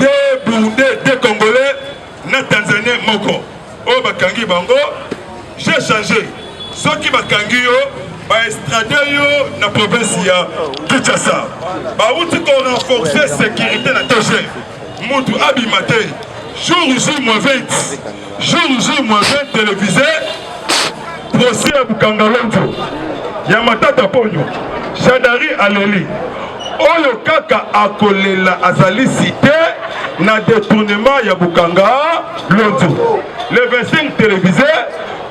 deux Burundais, deux Congolais, na Tanzanie moko. Oh bakangi bango, j'ai changé. Ceux qui bakangi yo, ba extradé yo na province ya Kinshasa. Ba outi ko renforcer sécurité na TG. Moutou abimate. Jour moins 20. Jour moins 20 télévisé. Procès à Bukangalonjo. Yamatata Ponyo. Chadari Aleli. Oyo kaka akolela azali cité na détournement ya Bukanga Lonzo. Le 25 télévisé,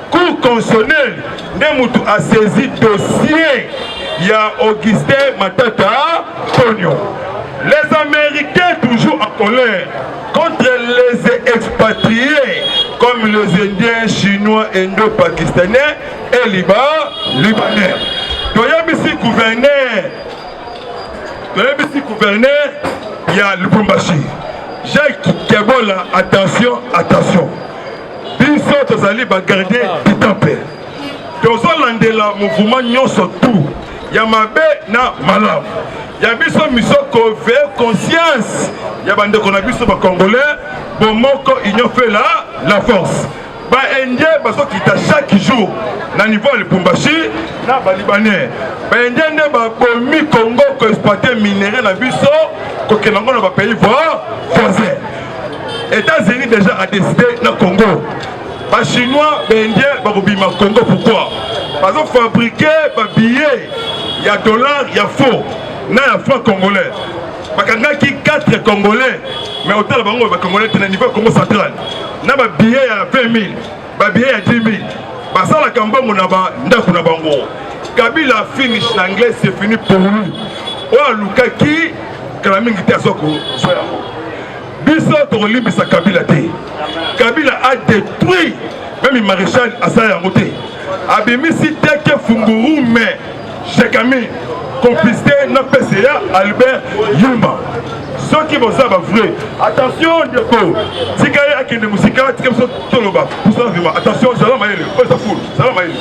cour constitutionnel, Nemoutou a saisi dossier ya Augustin Matata Ponyo. Les Américains toujours en colère contre les expatriés comme les Indiens, Chinois, Indo-Pakistanais et Libanais. Toyabisi gouverneur, il y a Lubumbashi. Jacques Kebola, attention. Biso tozali ba garder du temple. Tozolandela mouvement nyonso tout. Ya mabe na malam. Ya biso misoko veille conscience. Ya bande kona biso ba congolais, bon moko union fait la force. Ba indien baso kita chaque jour na niveau le Lubumbashi na ba libanais. Ba indien ne ba komi Congo ko exploiter minerai na biso ko kenango na ba pays voisins. États-Unis déjà a décidé na Congo. Les Chinois, les Indiens, ils vont Congo. Pourquoi? Parce qu'ils ont fabriqué des billets. Il y a dollars, il y a faux. Il y a francs congolais. Parce qu'il y a 4 Congolais. Mais autant les Congolais sont au niveau Congo central. Il y a des billets à 20 000. Des billets à 10 000. Parce que la Cambon, Kabila finish l'anglais, c'est fini pour lui. Oh, Lukaki, Kalaming était à Soko. Biso Toroli, ça Kabila té. Kabila a détruit même le maréchal Assaya Moté. Abimisi Teke Funguru, mais Chekami, complicité na PCA Albert Yuma. Ceux qui vont savoir vrai. Attention, Deko. Si quelqu'un a qui de musique, attention, salam aïe. Salam aïe.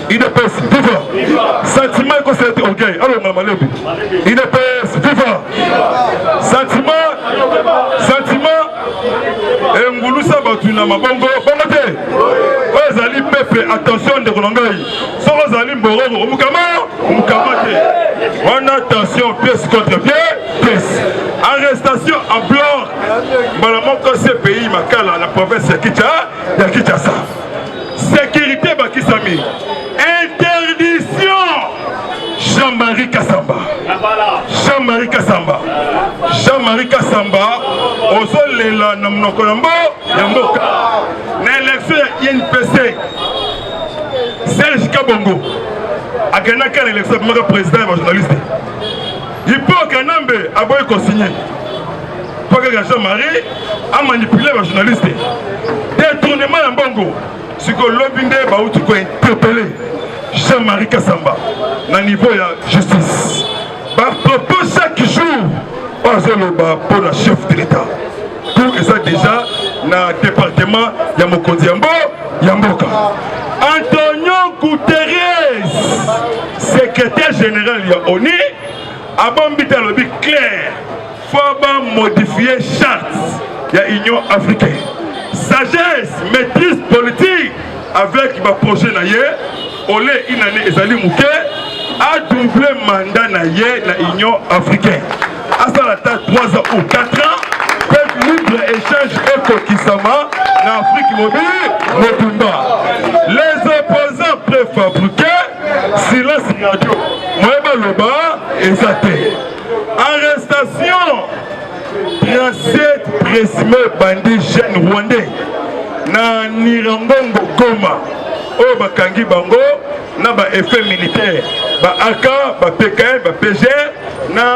Il est pèse, viva. Sentiment que c'est orgueil. Alors, maman, il est pèse, viva. Sentiment. Et Ngoulou Sabatuna, ma bongo, bongote. Ozali Pepe, attention de Ronangaï. Sorozali Mboro, Mukamate. On a attention, pièce contre pièce. Arrestation en bloc. Malamon, quand ce pays, Makala, la province de Kinshasa. Sécurité, Bakisami. Interdiction. Jean-Marie Kassamba. Jean-Marie Kassamba. Ozolela Namnokolombo. Yamboka. L'élection INPC. Serge Kabongo. A gagné l'élection pour le président et le journaliste. Il peut que Nambe a beau consigner. Pour que Jean-Marie a manipulé le journaliste. Détournement en Bongo. Ce que l'obinde va interpeller Jean-Marie Kassamba dans le niveau de la justice. Par propos chaque jour, pour le chef de l'État. Tout ça déjà dans le département Yamokondi Yamboka. Antonio Guterres, secrétaire général de l'ONU, a bombité le but clair. Il faut modifier la charte de l'Union africaine. Sagesse, maîtrise politique avec le projet naïe, Olé Inane Ezali Mouké a doublé mandat naïe dans l'Union africaine. À ça la tête 3 ans ou 4 ans, fait libre échange et Kokisama dans l'Afrique mobile. Les opposants préfabriqués, silence radio, Moeba Loba et Zate. Arrestation. 37 présumés bandits jeunes rwandais na Nirangongo Goma au Bakangi Bango na ba effet militaire ba AK ba PKM ba PG na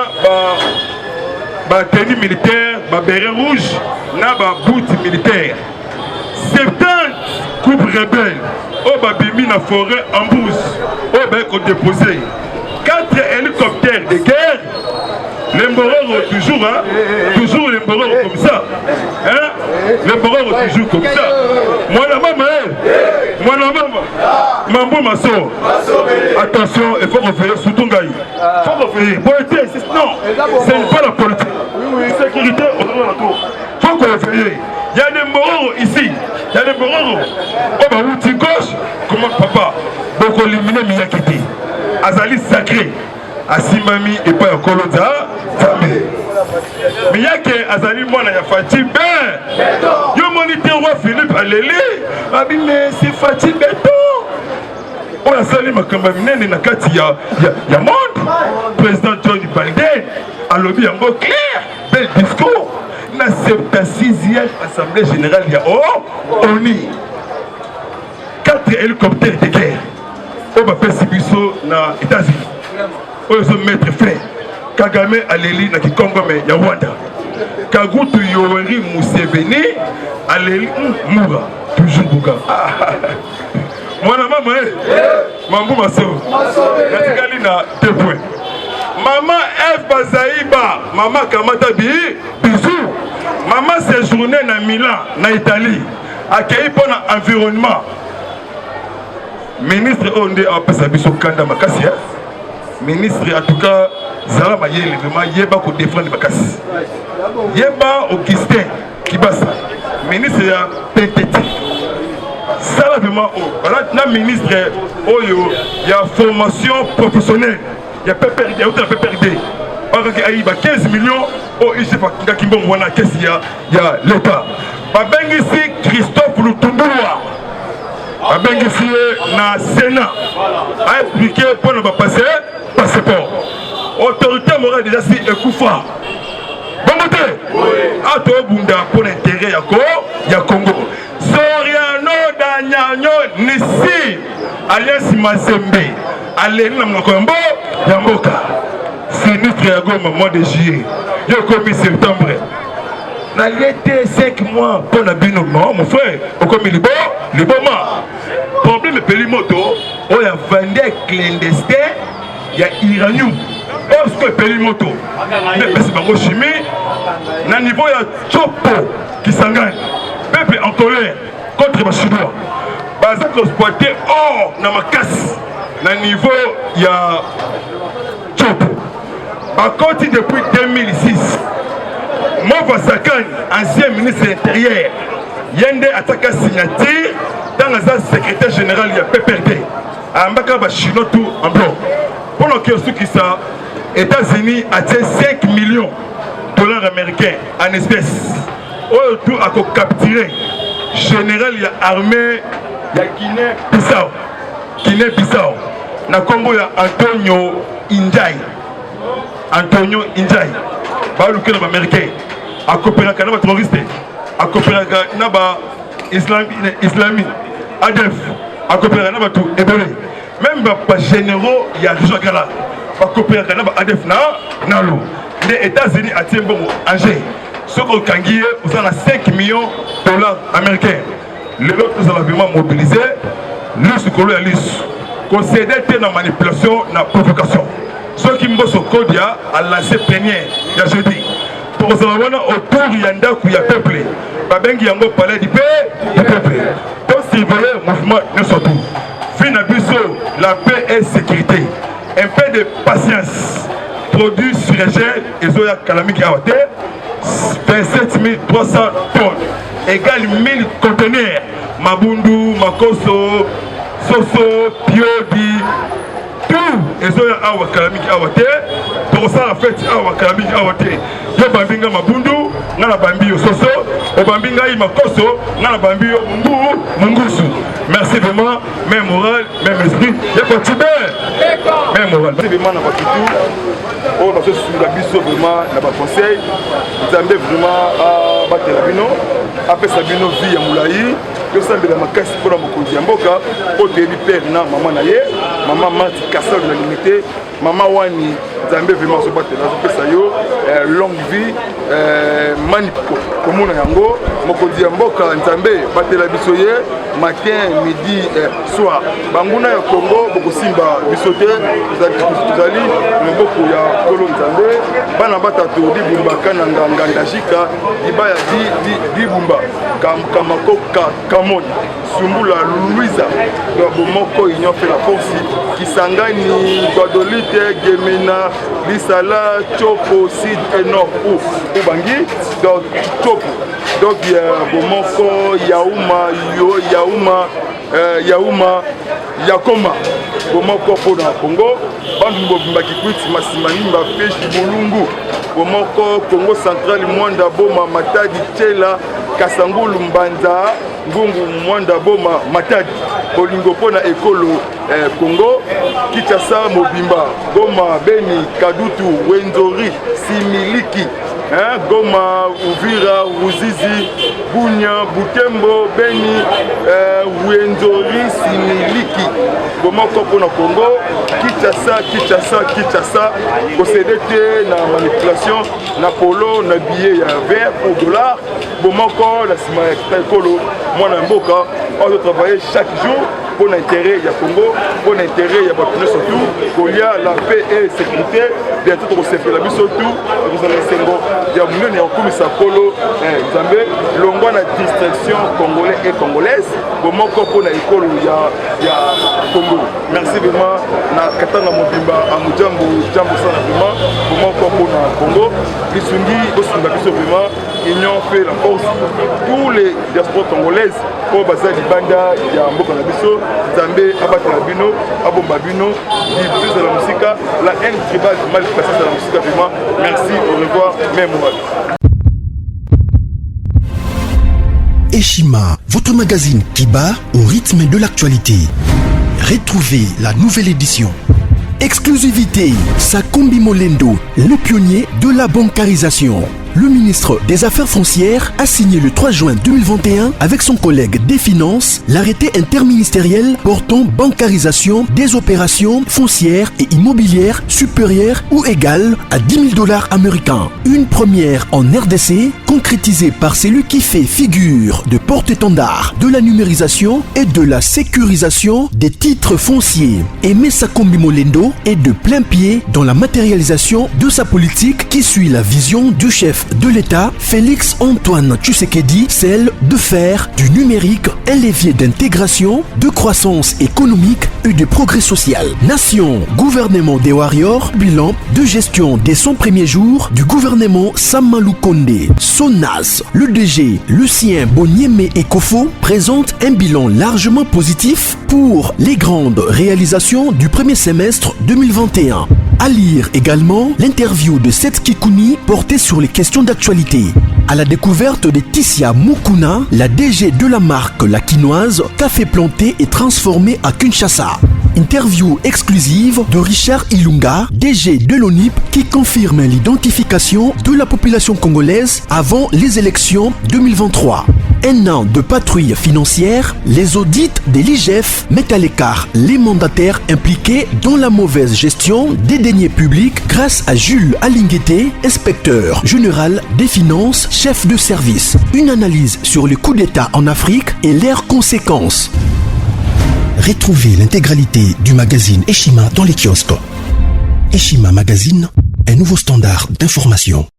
ba tenue militaire ba béret rouge na ba boot militaire 70 coupes rebelles au Babimi na forêt en brousse au Beko déposé 4 hélicoptères de guerre. Les Mbororo toujours, hein? Toujours les Mbororo comme ça. Hein? Les Mbororo toujours comme ça. Moi la maman, Mambo Masso. Attention, il faut refaire sous ton gaï. Il faut refaire. Politique, non, ce n'est pas la politique. Sécurité, on doit la tour. payé. Il y a des moraux ici. Il y a des moraux. Oh, bah, outil gauche. Comment papa? Donc, éliminer Miyakiti. Azali sacré. Asimami et pas Kolonza. Famille. Miyake Azali Mwana ya Fatih Ben. Yo moniteur roi Philippe Aleli. Abi, mais c'est Fatih Beton. On a sali makamba minene na kati ya monde. Président John Biden a lobby un mot clair. Bel discours. Na 76e Assemblée Générale ya ONU. 4 hélicoptères de guerre. On va faire Sibiso na États-Unis. On va mettre fait. Kagame Aleli na Kikongo me ya Rwanda. Kagutu Yoweri Museveni Aleli Moura. Toujours Bouga. Mwana mama Mambu Maso. Natikali na 2 points. Maman F Bazaïba, maman Kamata bisous. Maman séjourné na Milan, na Italie. Accueilli pour l'environnement. Ministre Onde a passé biso Kanda Makasi. Ministre en tout cas Zala Mayele vraiment yeba ko défendre Makasi. Yeba Augustin Kibasa. Ministre ya PTT. Ça là vraiment voilà na ministre oyo ya formation professionnelle. Il y a PPRD, il y a autant de PPRD. Par exemple, il y a 15 millions au ICF qui vont voir qu'est-ce qu'il y a l'État. Babengisi Christophe Lutumboua. Babengisi na Sénat a expliqué pour ne pas passer passeport. Autorité morale déjà si Ekoufa. Bon côté. A to bunda pour l'intérêt ya Congo. Soriano Danyano Nissi alias Mazembe. Allez, nous avons Yamboka. Sinistre à Goma, mois de juillet. Il y a commis septembre. Il y a 5 mois pour la binôme, mon frère. Au commis le bon mois. Problème de Pelimoto, il y a vendu clandestin, il y a Iranium. Parce que Pelimoto, mais c'est pas chimie. Dans le niveau, il y a Chopo qui s'engage. Peuple en colère contre les Chinois. Parce que exploité or dans ma casse. Dans le niveau, il y a Chopo. Par contre, depuis 2006, Mova Sakan, ancien ministre de l'Intérieur, Yende attaque à signature dans la secrétaire général, il y a PPRD. Ambaka va chinois tout en blanc. Pendant que ceux qui sont États-Unis atteint 5 millions de dollars américains en espèces. Tout a capturé. Général, il y a armée, il y a Guinée-Bissau. Guinée-Bissau. Na Congo, il y a Antonio Injai. Antonio Injai. Baluke les Américains. À coopérer avec les terroristes. À coopérer avec les islamistes. ADF. À coopérer avec les tout. Même les généraux, il y a déjà là. À coopérer avec les ADF. Les États-Unis attirent bon Angers. Ce qu'on a vous avez 5 millions de dollars américains. Les autres, nous avons vraiment mobilisé. L'us que l'us. Concédé dans la manipulation, dans la provocation. Ceux qui me sont code à lancer plénière, il y a jeudi. Pour ça, on a autour il y a un peuple. Babengi yango palais du peuple. Pour surveiller le mouvement de surtout. Finabiso, la paix et sécurité. Un peu de patience. Produits sur échelle et Zoya Kalamiki Awate. 27 300 tonnes. Égal 1000 conteneurs. Mabundu, Makoso, Soso, Piodi. Tout et Zoya Awa Kalamiki Awate. Pour ça, la fête Awa Kalamiki Awate. Yo Bambinga Mabundu, Nana Bambi Soso, Obambinga Makoso, Nana Bambi Mungusu. Merci vraiment, même moral, même esprit. Y'a pas de même moral. Merci vraiment, n'a pas tout. On va se soucier vraiment, n'a pas conseil. Vous avez vraiment à battre la bino. Après sa bino vie à Moulaï. Je sais que ma casse pour la Mokondi Mboka. Pour te père, maman naïe, maman Marti Kassal de la limité, maman Wani, Zambé vraiment se battre là. Longue vie, Manipko, comme on a yango, Mokondi Mboka, Nzambé, battre la bisoye, matin, midi, soir. Banguna ya Congo, beaucoup simba bisoté, Zali, Mboko ya Kolo Nzambé, Bana bata to di bumba kananga ngandashika, Dibaya di bumba, Kamako Kamoni, Sumbula Louisa, Gabomoko Union fait la force, Kisangani, Guadolite, Gemena, Lisala, Chopo, Sid et Nord, Bangi donc top donc bomoko Yaouma Yakoma bomoko pona Congo bandu bobimba kikwiti masimani mbapeshi bulungu bomoko Congo central Mwanda Boma Matadi Tchela Kasangulu Mbanza Ngungu Mwanda Boma Matadi bolingo pona ekolo Congo Kinshasa Mobimba Goma Beni Kadutu Wenzori Similiki Goma Uvira Ruzizi Bunya Butembo Beni Wenzori Similiki bomoko pona Congo Kinshasa possédé na manipulation na polo na billet ya vert pour dollar bomoko la sima ekolo mwana mboka on doit travailler chaque jour pour l'intérêt ya Congo pour l'intérêt ya bato surtout kolia la paix et sécurité bientôt to sepela biso tout vous allez sengo ya munene ya komisa polo Nzambe longwa na distraction congolais et congolaise bomoko pona ekolo ya Congo. Merci vraiment na katanga mobimba amujambo jambo sana vraiment bomoko pona Congo bisungi bosunga biso vraiment union fait la force tous les diasporas congolaises pour baza libanda ya mboka na biso Nzambe abatela bino abomba bino plus de la musique la haine tribale mal placée dans la musique vraiment merci au revoir même moi. Eshima, votre magazine qui bat au rythme de l'actualité. Retrouvez la nouvelle édition. Exclusivité, Sakombi Molendo, le pionnier de la bancarisation. Le ministre des Affaires foncières a signé le 3 juin 2021 avec son collègue des Finances l'arrêté interministériel portant bancarisation des opérations foncières et immobilières supérieures ou égales à $10 000 américains. Une première en RDC concrétisée par celui qui fait figure de porte-étendard de la numérisation et de la sécurisation des titres fonciers. Aimé Sakombi Molendo est de plein pied dans la matérialisation de sa politique qui suit la vision du chef de l'État, Félix Antoine Tshisekedi, celle de faire du numérique un levier d'intégration, de croissance économique et de progrès social. Nation, gouvernement des warriors, bilan de gestion des 100 premiers jours du gouvernement Samalou Kondé. SONAS, le DG Lucien Boniemé Ekofo présente un bilan largement positif pour les grandes réalisations du premier semestre 2021. À lire également l'interview de Seth Kikouni portée sur les questions d'actualité. À la découverte de Tissia Mukuna, la DG de la marque La Quinoise, café planté et transformé à Kinshasa. Interview exclusive de Richard Ilunga, DG de l'ONIP, qui confirme l'identification de la population congolaise avant les élections 2023. Un an de patrouille financière, les audits de l'IGF mettent à l'écart les mandataires impliqués dans la mauvaise gestion des deniers publics grâce à Jules Alinguete, inspecteur général des finances, chef de service. Une analyse sur les coups d'État en Afrique et leurs conséquences. Retrouvez l'intégralité du magazine Eshima dans les kiosques. Eshima Magazine, un nouveau standard d'information.